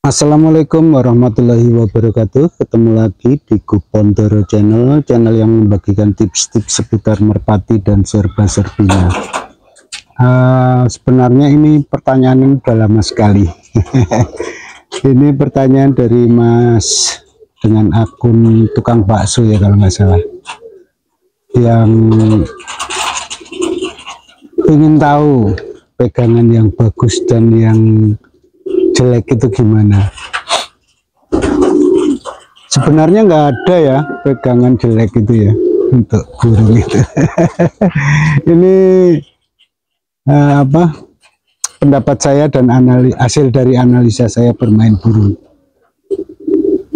Assalamualaikum warahmatullahi wabarakatuh. Ketemu lagi di Kupondoro channel yang membagikan tips-tips seputar merpati dan serba-serbinya. Sebenarnya ini pertanyaan yang udah lama sekali. Ini pertanyaan dari Mas dengan akun tukang bakso ya kalau nggak salah, yang ingin tahu pegangan yang bagus dan yang jelek itu gimana. Sebenarnya nggak ada ya pegangan jelek itu ya untuk burung itu. Ini pendapat saya dan hasil dari analisa saya bermain burung.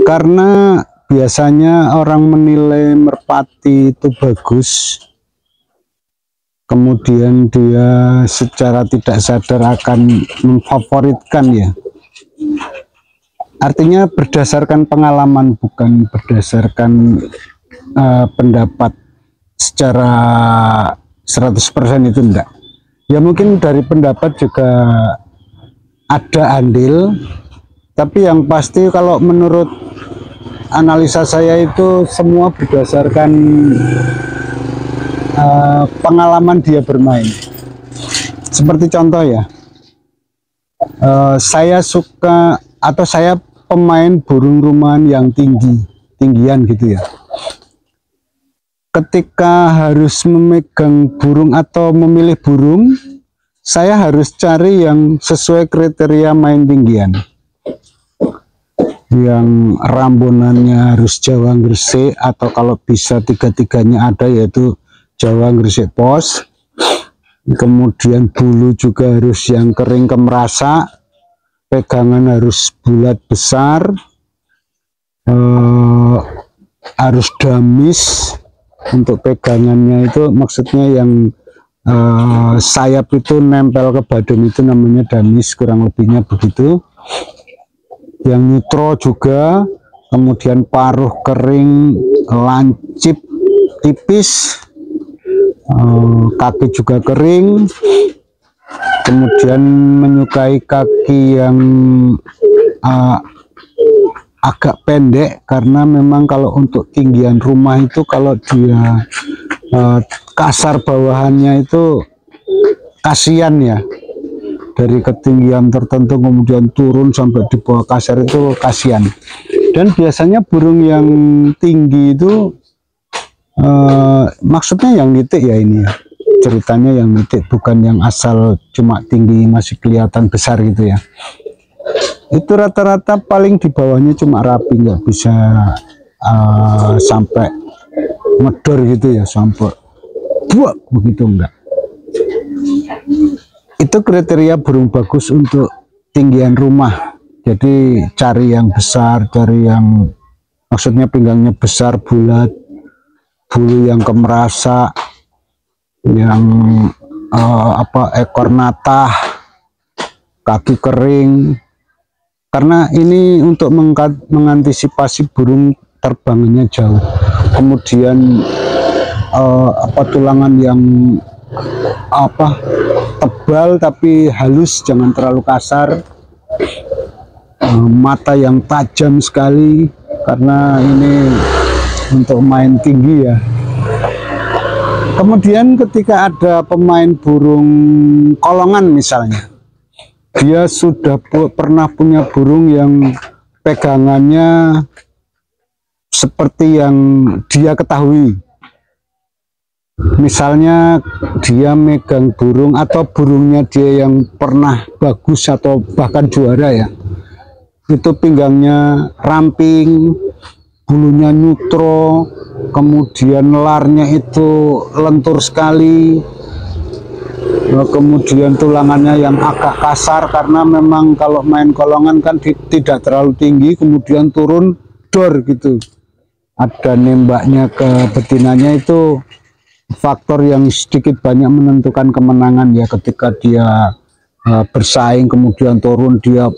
Karena biasanya orang menilai merpati itu bagus, kemudian dia secara tidak sadar akan memfavoritkan ya. Artinya berdasarkan pengalaman, bukan berdasarkan pendapat secara 100% itu enggak. Ya mungkin dari pendapat juga ada andil, tapi yang pasti kalau menurut analisa saya itu semua berdasarkan pengalaman dia bermain. Seperti contoh ya, saya suka atau saya pemain burung rumahan yang tinggian gitu ya. Ketika harus memegang burung atau memilih burung, saya harus cari yang sesuai kriteria main tinggian, yang rambonannya harus Jawa Gresik, atau kalau bisa tiga-tiganya ada, yaitu Jawa Gresik pos. Kemudian bulu juga harus yang kering kemerasa, pegangan harus bulat besar, harus damis. Untuk pegangannya itu maksudnya yang sayap itu nempel ke badan itu namanya damis, kurang lebihnya begitu. Yang neutro juga, kemudian paruh kering, lancip tipis, kaki juga kering, kemudian menyukai kaki yang agak pendek, karena memang kalau untuk tinggian rumah itu kalau dia kasar bawahannya itu kasihan ya, dari ketinggian tertentu kemudian turun sampai di bawah kasar itu kasihan. Dan biasanya burung yang tinggi itu maksudnya yang nitik ya, ini ya ceritanya yang nitik, bukan yang asal cuma tinggi masih kelihatan besar gitu ya. Itu rata-rata paling di bawahnya cuma rapi, nggak bisa sampai ngedor gitu ya, sampai buak begitu, enggak. Itu kriteria burung bagus untuk tinggian rumah. Jadi cari yang besar, cari yang maksudnya pinggangnya besar, bulat, bulu yang kemerasa, yang ekor natah, kaki kering. Karena ini untuk mengantisipasi burung terbangnya jauh. Kemudian tulangan yang tebal tapi halus, jangan terlalu kasar. Mata yang tajam sekali, karena ini untuk main tinggi ya. Kemudian ketika ada pemain burung kolongan misalnya, dia sudah pernah punya burung yang pegangannya seperti yang dia ketahui. Misalnya dia megang burung atau burungnya dia yang pernah bagus atau bahkan juara ya, itu pinggangnya ramping, bulunya neutro, kemudian larnya itu lentur sekali, kemudian tulangannya yang agak kasar, karena memang kalau main kolongan kan tidak terlalu tinggi, kemudian turun dor gitu, ada nembaknya ke betinanya. Itu faktor yang sedikit banyak menentukan kemenangan ya, ketika dia bersaing kemudian turun dia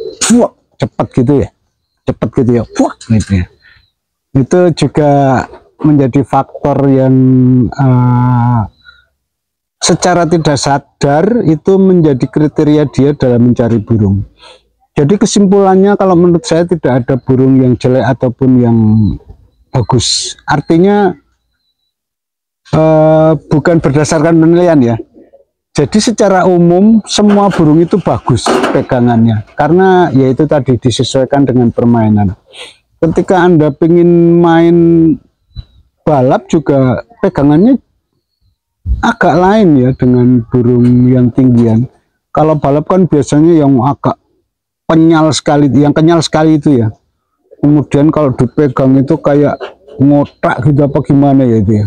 cepat gitu ya, gitu ya. Itu juga menjadi faktor yang secara tidak sadar itu menjadi kriteria dia dalam mencari burung. Jadi kesimpulannya kalau menurut saya tidak ada burung yang jelek ataupun yang bagus. Artinya bukan berdasarkan penilaian ya. Jadi secara umum semua burung itu bagus pegangannya, karena yaitu tadi disesuaikan dengan permainan. Ketika Anda ingin main balap juga pegangannya agak lain ya dengan burung yang tinggian. Kalau balap kan biasanya yang agak kenyal sekali, yang kenyal sekali itu ya. Kemudian kalau dipegang itu kayak ngotak gitu apa gimana ya itu ya.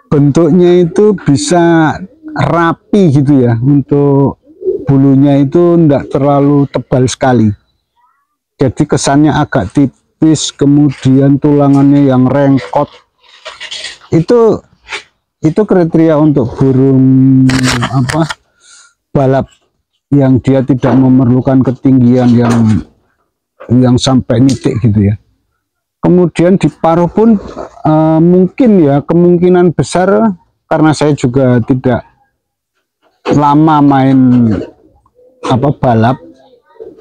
Bentuknya itu bisa rapi gitu ya, untuk bulunya itu tidak terlalu tebal sekali, jadi kesannya agak tipis, kemudian tulangannya yang rengkot. Itu kriteria untuk burung apa, balap, yang dia tidak memerlukan ketinggian yang sampai nitik gitu ya. Kemudian di paruh pun mungkin ya, kemungkinan besar, karena saya juga tidak lama main balap,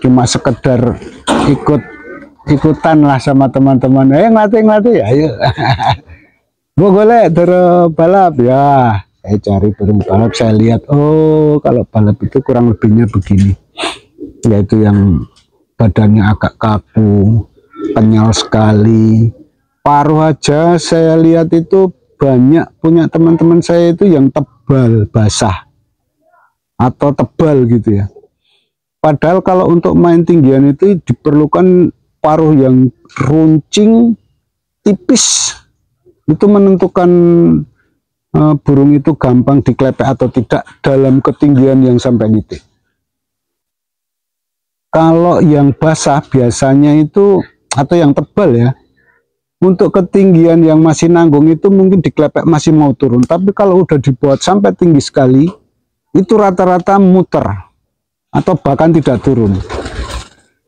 cuma sekedar ikutan lah sama teman-teman, ngelatih ayo gue golek terus balap ya, saya cari burung balap, saya lihat oh kalau balap itu kurang lebihnya begini, yaitu yang badannya agak kaku, kenyal sekali. Paruh aja saya lihat itu banyak punya teman-teman saya itu yang tebal, basah atau tebal gitu ya. Padahal kalau untuk main tinggian itu diperlukan paruh yang runcing, tipis. Itu menentukan burung itu gampang diklepek atau tidak dalam ketinggian yang sampai nitik. Kalau yang basah biasanya itu, atau yang tebal ya, untuk ketinggian yang masih nanggung itu mungkin diklepek masih mau turun, tapi kalau udah dibuat sampai tinggi sekali itu rata-rata muter atau bahkan tidak turun,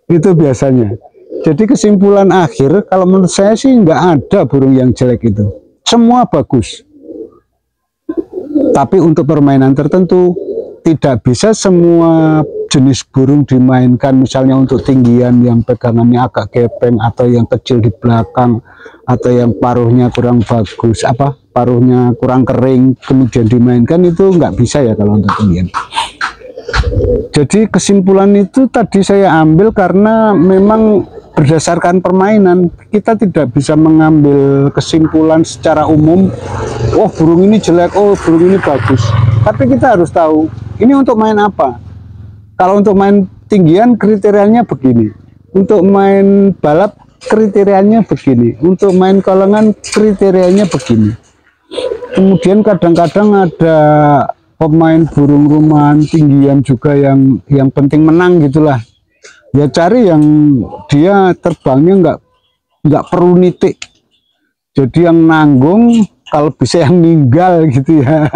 itu biasanya. Jadi kesimpulan akhir kalau menurut saya sih nggak ada burung yang jelek, itu semua bagus, tapi untuk permainan tertentu tidak bisa semua jenis burung dimainkan, misalnya untuk tinggian yang pegangannya agak gepeng, atau yang kecil di belakang, atau yang paruhnya kurang bagus, paruhnya kurang kering kemudian dimainkan, itu nggak bisa ya kalau untuk tinggian. Jadi kesimpulan itu tadi saya ambil karena memang berdasarkan permainan, kita tidak bisa mengambil kesimpulan secara umum, oh burung ini jelek, oh burung ini bagus, tapi kita harus tahu ini untuk main apa. Kalau untuk main tinggian kriterianya begini, untuk main balap kriterianya begini, untuk main kolongan kriterianya begini. Kemudian kadang-kadang ada pemain burung rumahan tinggian juga yang penting menang gitulah. Ya cari yang dia terbangnya nggak perlu nitik. Jadi yang nanggung, kalau bisa yang ninggal gitu ya.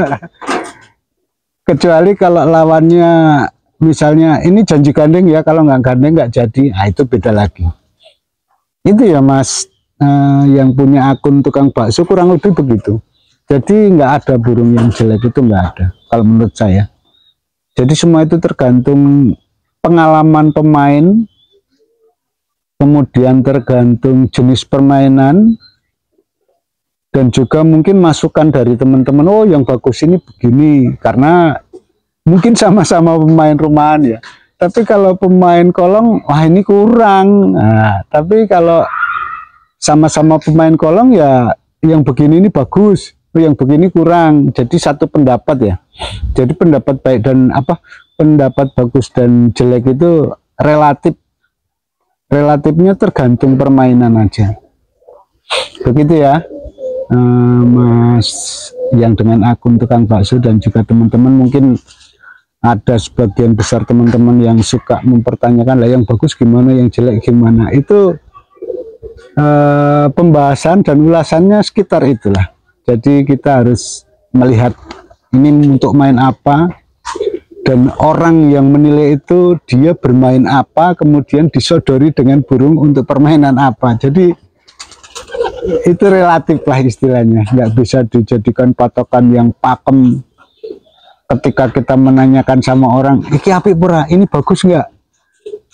Kecuali kalau lawannya misalnya ini janji gandeng ya, kalau nggak gandeng nggak jadi, nah itu beda lagi. Itu ya Mas, yang punya akun tukang bakso kurang lebih begitu. Jadi nggak ada burung yang jelek, itu nggak ada kalau menurut saya. Jadi semua itu tergantung pengalaman pemain, kemudian tergantung jenis permainan, dan juga mungkin masukan dari teman-teman, oh yang bagus ini begini, karena mungkin sama-sama pemain rumahan ya. Tapi kalau pemain kolong, wah ini kurang. Nah, tapi kalau sama-sama pemain kolong ya yang begini ini bagus, yang begini kurang. Jadi satu pendapat ya. Jadi pendapat baik dan pendapat bagus dan jelek itu relatifnya tergantung permainan aja. Begitu ya, Mas yang dengan akun tukang bakso, dan juga teman-teman mungkin ada sebagian besar teman-teman yang suka mempertanyakan lah yang bagus gimana, yang jelek gimana. Itu pembahasan dan ulasannya sekitar itulah. Jadi kita harus melihat ini untuk main apa, dan orang yang menilai itu dia bermain apa, kemudian disodori dengan burung untuk permainan apa. Jadi itu relatif lah istilahnya, nggak bisa dijadikan patokan yang pakem ketika kita menanyakan sama orang, iki apik pura, ini bagus nggak?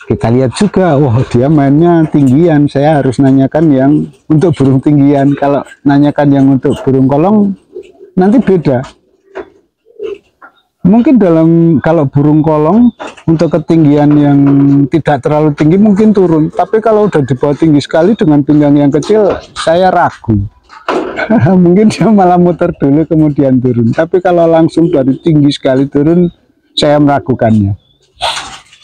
Kita lihat juga, wah dia mainnya tinggian, saya harus nanyakan yang untuk burung tinggian. Kalau nanyakan yang untuk burung kolong, nanti beda. Mungkin kalau burung kolong untuk ketinggian yang tidak terlalu tinggi mungkin turun, tapi kalau udah dibawa tinggi sekali dengan pinggang yang kecil, saya ragu. Mungkin dia malah muter dulu kemudian turun, tapi kalau langsung dari tinggi sekali turun, saya meragukannya.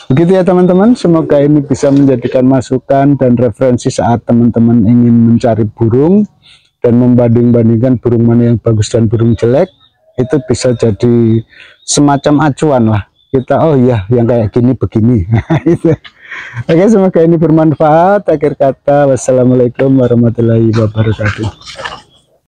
Begitu ya teman-teman, semoga ini bisa menjadikan masukan dan referensi saat teman-teman ingin mencari burung dan membanding-bandingkan burung mana yang bagus dan burung jelek. Itu bisa jadi semacam acuan lah kita, oh iya yang kayak gini begini. Oke, semoga ini bermanfaat. Akhir kata, wassalamualaikum warahmatullahi wabarakatuh.